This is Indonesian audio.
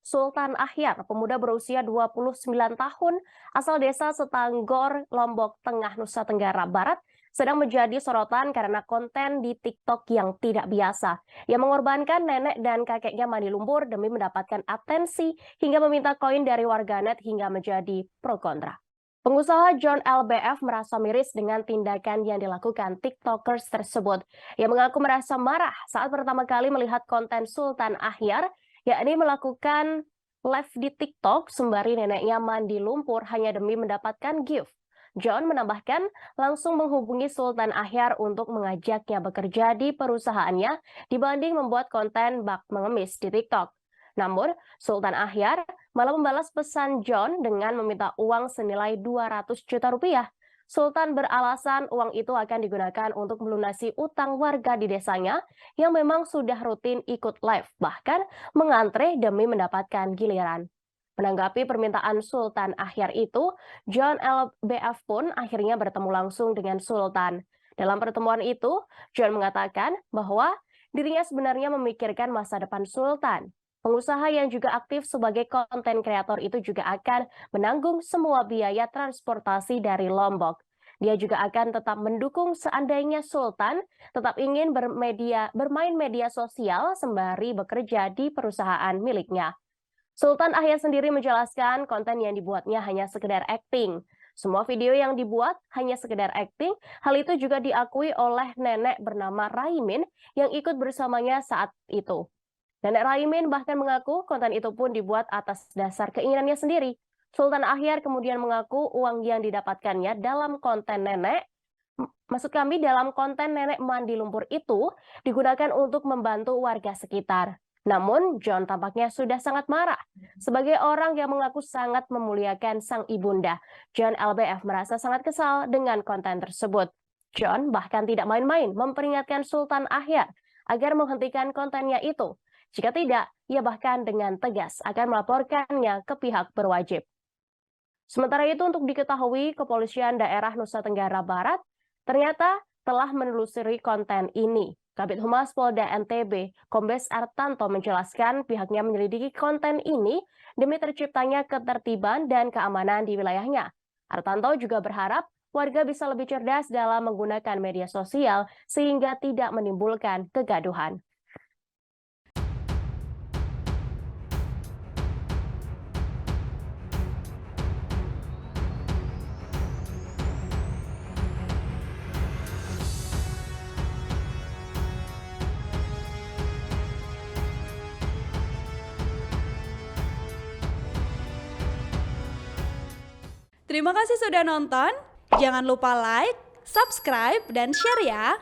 Sultan Ahyar, pemuda berusia 29 tahun, asal desa Setanggor, Lombok Tengah, Nusa Tenggara Barat, sedang menjadi sorotan karena konten di TikTok yang tidak biasa. Yang mengorbankan nenek dan kakeknya mandi lumpur demi mendapatkan atensi hingga meminta koin dari warganet hingga menjadi pro kontra. Pengusaha John LBF merasa miris dengan tindakan yang dilakukan TikTokers tersebut. Ia mengaku merasa marah saat pertama kali melihat konten Sultan Ahyar, yakni melakukan live di TikTok sembari neneknya mandi lumpur hanya demi mendapatkan gift. John menambahkan langsung menghubungi Sultan Ahyar untuk mengajaknya bekerja di perusahaannya dibanding membuat konten bak mengemis di TikTok. Namun, Sultan Ahyar malah membalas pesan John dengan meminta uang senilai 200 juta rupiah. Sultan beralasan uang itu akan digunakan untuk melunasi utang warga di desanya yang memang sudah rutin ikut live, bahkan mengantre demi mendapatkan giliran. Menanggapi permintaan Sultan Ahyar itu, John LBF pun akhirnya bertemu langsung dengan Sultan. Dalam pertemuan itu, John mengatakan bahwa dirinya sebenarnya memikirkan masa depan Sultan. Pengusaha yang juga aktif sebagai konten kreator itu juga akan menanggung semua biaya transportasi dari Lombok. Dia juga akan tetap mendukung seandainya Sultan tetap ingin bermain media sosial sembari bekerja di perusahaan miliknya. Sultan Ahyar sendiri menjelaskan konten yang dibuatnya hanya sekedar acting. Semua video yang dibuat hanya sekedar acting, hal itu juga diakui oleh nenek bernama Raimin yang ikut bersamanya saat itu. Nenek Raimin bahkan mengaku konten itu pun dibuat atas dasar keinginannya sendiri. Sultan Ahyar kemudian mengaku uang yang didapatkannya dalam konten dalam konten nenek mandi lumpur itu digunakan untuk membantu warga sekitar. Namun, John tampaknya sudah sangat marah. Sebagai orang yang mengaku sangat memuliakan sang ibunda, John LBF merasa sangat kesal dengan konten tersebut. John bahkan tidak main-main memperingatkan Sultan Ahyar agar menghentikan kontennya itu. Jika tidak, ia bahkan dengan tegas akan melaporkannya ke pihak berwajib. Sementara itu untuk diketahui, Kepolisian Daerah Nusa Tenggara Barat ternyata telah menelusuri konten ini. Kabid Humas Polda NTB, Kombes Artanto menjelaskan pihaknya menyelidiki konten ini demi terciptanya ketertiban dan keamanan di wilayahnya. Artanto juga berharap warga bisa lebih cerdas dalam menggunakan media sosial sehingga tidak menimbulkan kegaduhan. Terima kasih sudah nonton. Jangan lupa like, subscribe, dan share ya.